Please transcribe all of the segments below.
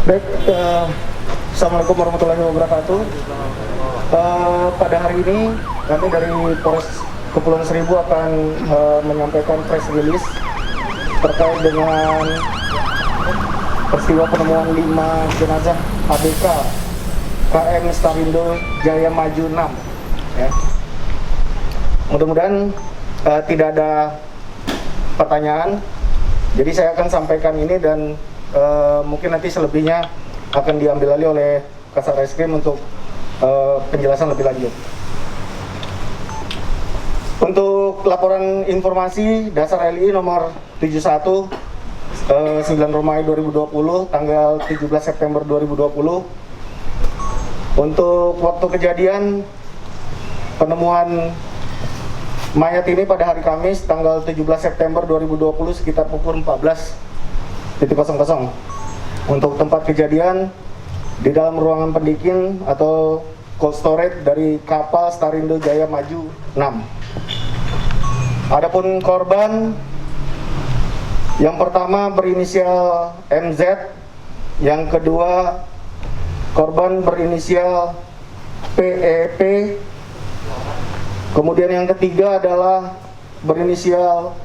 Baik, Assalamualaikum warahmatullahi wabarakatuh. Pada hari ini kami dari Polres Kepulauan Seribu akan menyampaikan press release terkait dengan peristiwa penemuan 5 jenazah ABK KM Starindo Jaya Maju 6. Ya. Mudah-mudahan tidak ada pertanyaan. Jadi saya akan sampaikan ini dan mungkin nanti selebihnya akan diambil alih oleh Kasat Reskrim untuk penjelasan lebih lanjut. Untuk laporan informasi dasar LI nomor 71 9 Romawi 2020 tanggal 17 September 2020. Untuk waktu kejadian penemuan mayat ini pada hari Kamis tanggal 17 September 2020 sekitar pukul 14.00. Untuk tempat kejadian di dalam ruangan pendingin atau cold storage dari kapal Starindo Jaya Maju 6. Adapun korban yang pertama berinisial MZ, yang kedua korban berinisial PEP, kemudian yang ketiga adalah berinisial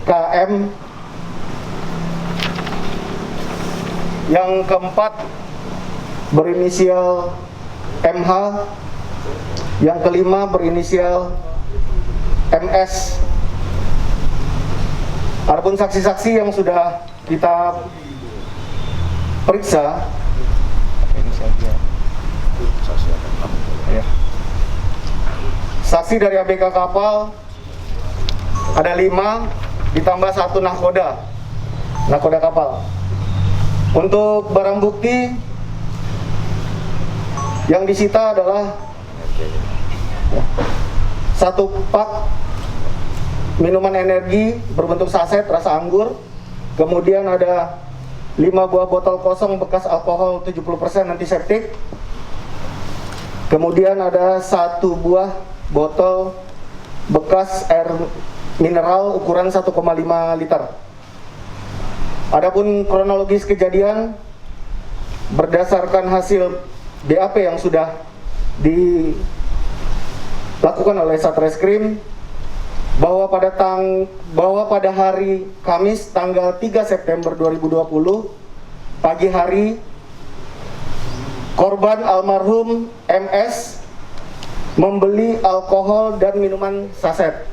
KM, yang keempat berinisial MH, yang kelima berinisial MS. Adapun saksi-saksi yang sudah kita periksa, saksi dari ABK kapal ada 5 ditambah 1 nahkoda kapal. Untuk barang bukti yang disita adalah 1 pak minuman energi berbentuk saset rasa anggur, kemudian ada 5 buah botol kosong bekas alkohol 70% antiseptik, kemudian ada 1 buah botol bekas air mineral ukuran 1,5 liter. Adapun kronologis kejadian berdasarkan hasil BAP yang sudah dilakukan oleh Satreskrim bahwa pada hari Kamis tanggal 3 September 2020 pagi hari korban almarhum MS membeli alkohol dan minuman saset.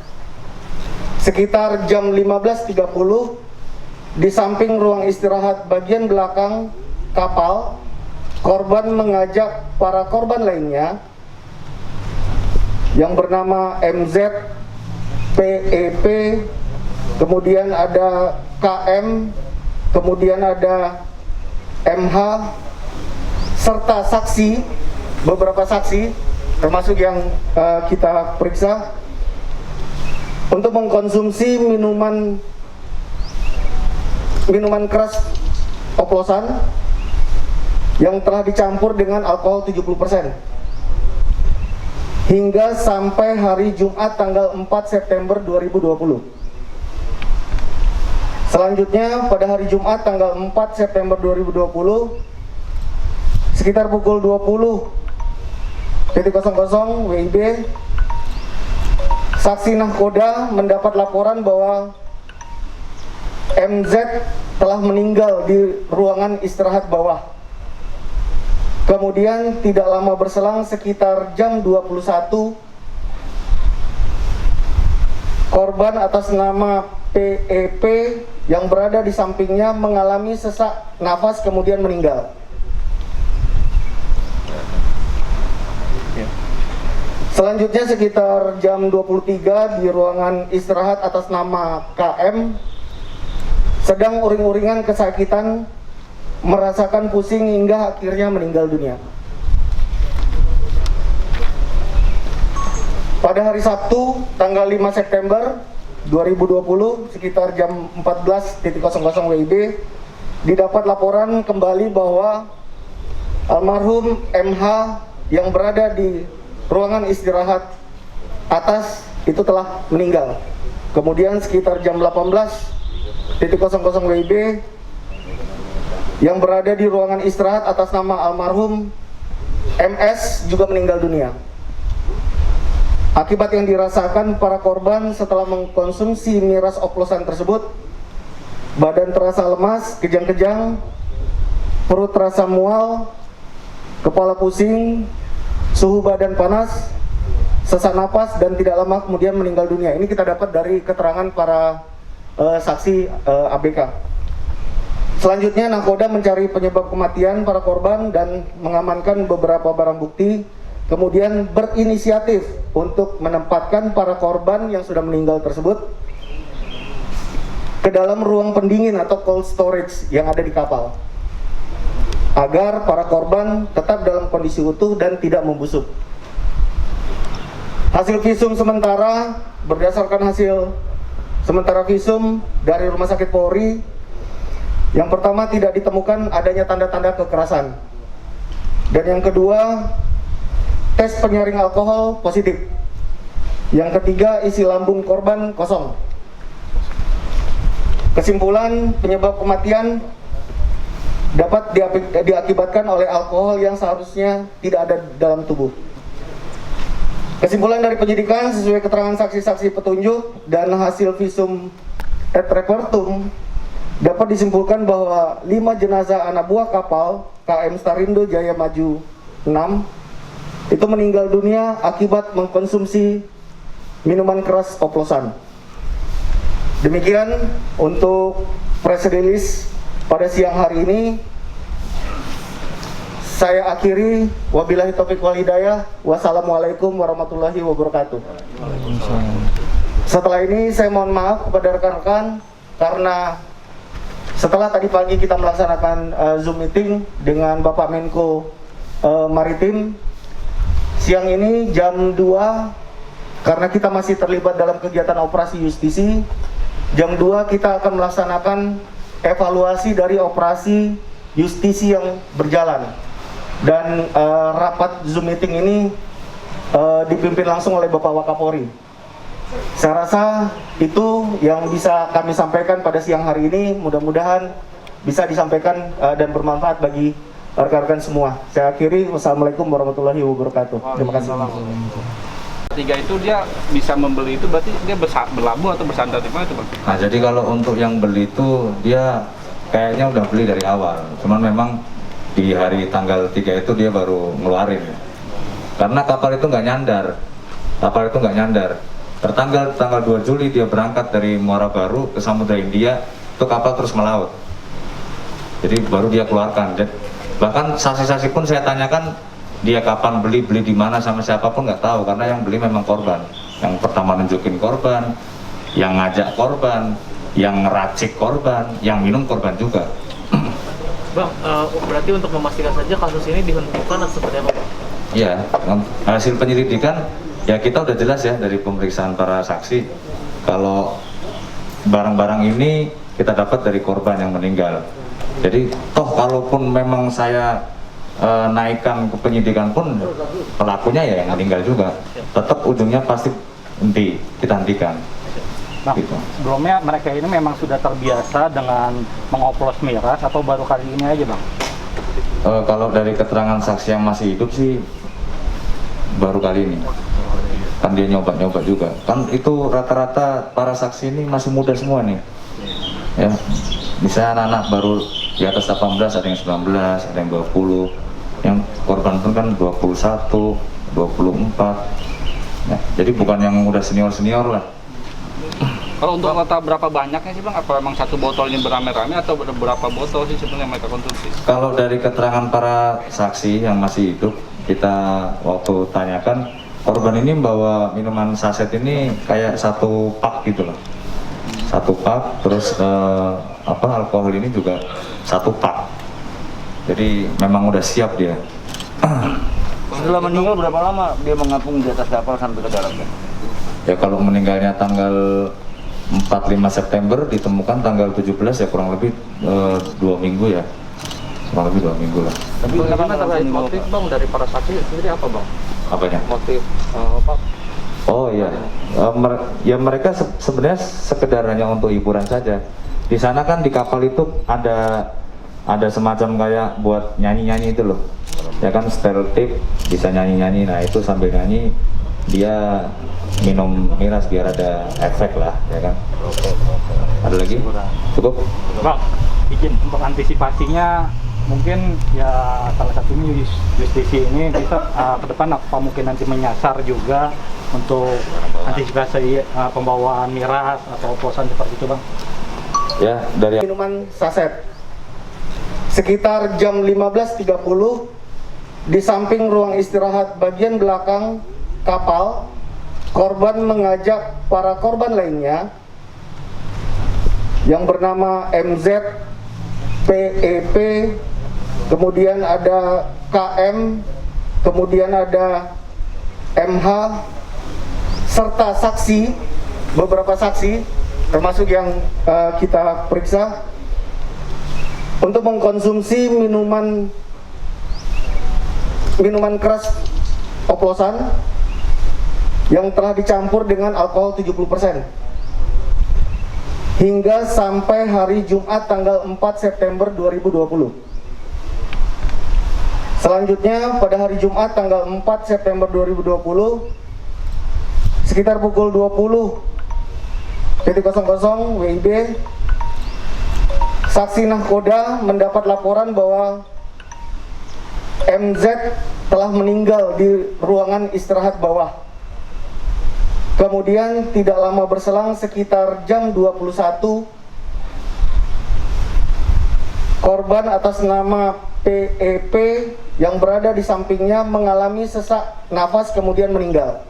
Sekitar jam 15.30 di samping ruang istirahat bagian belakang kapal, korban mengajak para korban lainnya yang bernama MZ, PEP, kemudian ada KM, kemudian ada MH, serta saksi, beberapa saksi termasuk yang kita periksa untuk mengkonsumsi minuman keras oplosan yang telah dicampur dengan alkohol 70%. Hingga sampai hari Jumat tanggal 4 September 2020. Selanjutnya pada hari Jumat tanggal 4 September 2020 sekitar pukul 20.00 WIB, saksi nahkoda mendapat laporan bahwa MZ telah meninggal di ruangan istirahat bawah. Kemudian tidak lama berselang sekitar jam 21, korban atas nama PEP yang berada di sampingnya mengalami sesak nafas kemudian meninggal. Selanjutnya sekitar jam 23 di ruangan istirahat atas nama KM sedang uring-uringan kesakitan, merasakan pusing hingga akhirnya meninggal dunia. Pada hari Sabtu tanggal 5 September 2020 sekitar jam 14.00 WIB didapat laporan kembali bahwa almarhum MH yang berada di ruangan istirahat atas itu telah meninggal. Kemudian sekitar jam 18.00 WIB yang berada di ruangan istirahat atas nama almarhum MS juga meninggal dunia. Akibat yang dirasakan para korban setelah mengkonsumsi miras oplosan tersebut, badan terasa lemas, kejang-kejang, perut terasa mual, kepala pusing, suhu badan panas, sesak napas, dan tidak lama kemudian meninggal dunia. Ini kita dapat dari keterangan para saksi ABK. Selanjutnya, Nakoda mencari penyebab kematian para korban dan mengamankan beberapa barang bukti, kemudian berinisiatif untuk menempatkan para korban yang sudah meninggal tersebut ke dalam ruang pendingin atau cold storage yang ada di kapal, agar para korban tetap dalam kondisi utuh dan tidak membusuk. Hasil visum sementara, berdasarkan hasil sementara visum dari Rumah Sakit Polri, yang pertama tidak ditemukan adanya tanda-tanda kekerasan, dan yang kedua tes penyaring alkohol positif, yang ketiga isi lambung korban kosong. Kesimpulan, penyebab kematian dapat diakibatkan oleh alkohol yang seharusnya tidak ada dalam tubuh. Kesimpulan dari penyidikan sesuai keterangan saksi-saksi petunjuk dan hasil visum et repertum dapat disimpulkan bahwa 5 jenazah anak buah kapal KM Starindo Jaya Maju 6 itu meninggal dunia akibat mengkonsumsi minuman keras oplosan. Demikian untuk press release pada siang hari ini. Saya akhiri, wabillahi taufiq wal hidayah. Wassalamualaikum warahmatullahi wabarakatuh. Setelah ini saya mohon maaf kepada rekan-rekan karena setelah tadi pagi kita melaksanakan Zoom meeting dengan Bapak Menko Maritim, siang ini jam 2 karena kita masih terlibat dalam kegiatan operasi justisi, jam 2 kita akan melaksanakan evaluasi dari operasi justisi yang berjalan. Dan rapat Zoom meeting ini dipimpin langsung oleh Bapak Wakapolri. Saya rasa itu yang bisa kami sampaikan pada siang hari ini. Mudah-mudahan bisa disampaikan dan bermanfaat bagi rekan-rekan semua. Saya akhiri, wassalamualaikum warahmatullahi wabarakatuh. Terima kasih. Tiga itu dia bisa membeli itu berarti dia berlabuh atau bersandar di mana itu, Bang? Nah, jadi kalau untuk yang beli itu dia kayaknya udah beli dari awal. Cuman memang di hari tanggal 3 itu dia baru ngeluarin. Karena kapal itu nggak nyandar. Tanggal 2 Juli dia berangkat dari Muara Baru ke Samudra India, itu kapal terus melaut. Jadi baru dia keluarkan. Bahkan saksi-saksi pun saya tanyakan dia kapan beli di mana sama siapapun nggak tahu, karena yang beli memang korban. Yang pertama nunjukin korban, yang ngajak korban, yang ngeracik korban, yang minum korban juga. Bang, berarti untuk memastikan saja kasus ini dihentikan atau seperti apa, Bang? Iya, hasil penyelidikan ya kita udah jelas ya dari pemeriksaan para saksi kalau barang-barang ini kita dapat dari korban yang meninggal. Jadi toh kalaupun memang saya naikkan ke penyidikan pun pelakunya ya yang meninggal juga, tetap ujungnya pasti kita hentikan. Nah, gitu. Sebelumnya mereka ini memang sudah terbiasa dengan mengoplos miras atau baru kali ini aja, Bang? Kalau dari keterangan saksi yang masih hidup sih baru kali ini. Kan dia nyoba-nyoba juga. Kan itu rata-rata para saksi ini masih muda semua nih. Ya, misalnya anak-anak baru di atas 18, ada yang 19, ada yang 20. Yang korban pun kan 21, 24. Ya, jadi bukan yang udah senior-senior lah. Kalau untuk rata berapa banyaknya sih, Bang? Apa memang satu botol ini beramai-ramai atau berapa botol sih sebenarnya mereka konsumsi? Kalau dari keterangan para saksi yang masih hidup, kita waktu tanyakan, korban ini membawa minuman saset ini kayak satu pak gitu loh. Satu pak, terus alkohol ini juga satu pak. Jadi memang udah siap dia. Setelah meninggal berapa lama dia mengapung di atas kapal sampai ke dalamnya? Ya kalau meninggalnya tanggal 4-5 September, ditemukan tanggal 17 ya kurang lebih 2 minggu ya. Kurang lebih 2 minggu lah. Tapi bagaimana terkait motif, Bang, dari para saksi sendiri apa, Bang? Apanya? Motif apa? Oh iya, ya mereka sebenarnya sekedar hanya untuk hiburan saja. Di sana kan di kapal itu ada ada semacam kayak buat nyanyi-nyanyi itu loh. Ya kan setel tip bisa nyanyi-nyanyi. Nah, itu sambil nyanyi dia minum miras biar ada efek lah, ya kan. Ada lagi? Cukup? Bang, izin untuk antisipasinya mungkin ya salah satunya justisi ini bisa ke depan apa mungkin nanti menyasar juga untuk antisipasi pembawaan miras atau oplosan seperti itu, Bang. Ya, dari Minuman saset. Sekitar jam 15.30 di samping ruang istirahat bagian belakang kapal, korban mengajak para korban lainnya yang bernama MZ, PEP, kemudian ada KM, kemudian ada MH, serta saksi, beberapa saksi termasuk yang kita periksa untuk mengkonsumsi minuman keras oplosan yang telah dicampur dengan alkohol 70% hingga sampai hari Jumat tanggal 4 September 2020. Selanjutnya pada hari Jumat tanggal 4 September 2020 sekitar pukul 20.00 WIB, saksi nahkoda mendapat laporan bahwa MZ telah meninggal di ruangan istirahat bawah. Kemudian tidak lama berselang sekitar jam 21, korban atas nama PEP yang berada di sampingnya mengalami sesak nafas kemudian meninggal.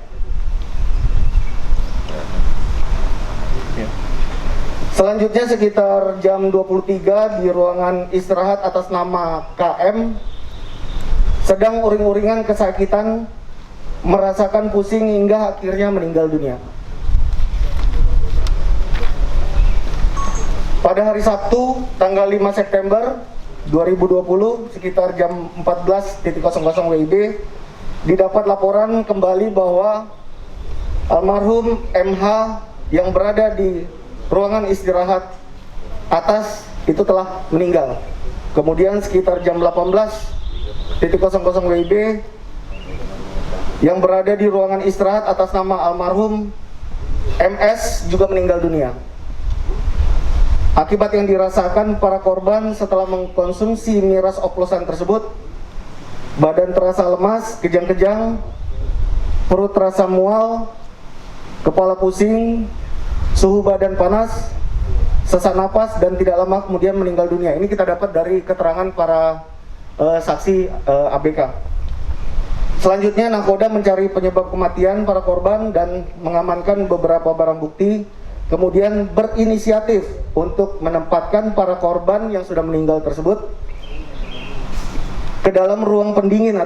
Selanjutnya sekitar jam 23 di ruangan istirahat atas nama KM sedang uring-uringan kesakitan, merasakan pusing hingga akhirnya meninggal dunia. Pada hari Sabtu tanggal 5 September 2020 sekitar jam 14.00 WIB didapat laporan kembali bahwa almarhum MH yang berada di ruangan istirahat atas itu telah meninggal. Kemudian sekitar jam 18.00 WIB yang berada di ruangan istirahat atas nama almarhum MS juga meninggal dunia. Akibat yang dirasakan para korban setelah mengkonsumsi miras oplosan tersebut, badan terasa lemas, kejang-kejang, perut terasa mual, kepala pusing, suhu badan panas, sesak napas, dan tidak lama kemudian meninggal dunia. Ini kita dapat dari keterangan para saksi ABK. Selanjutnya nahkoda mencari penyebab kematian para korban dan mengamankan beberapa barang bukti, kemudian berinisiatif untuk menempatkan para korban yang sudah meninggal tersebut ke dalam ruang pendingin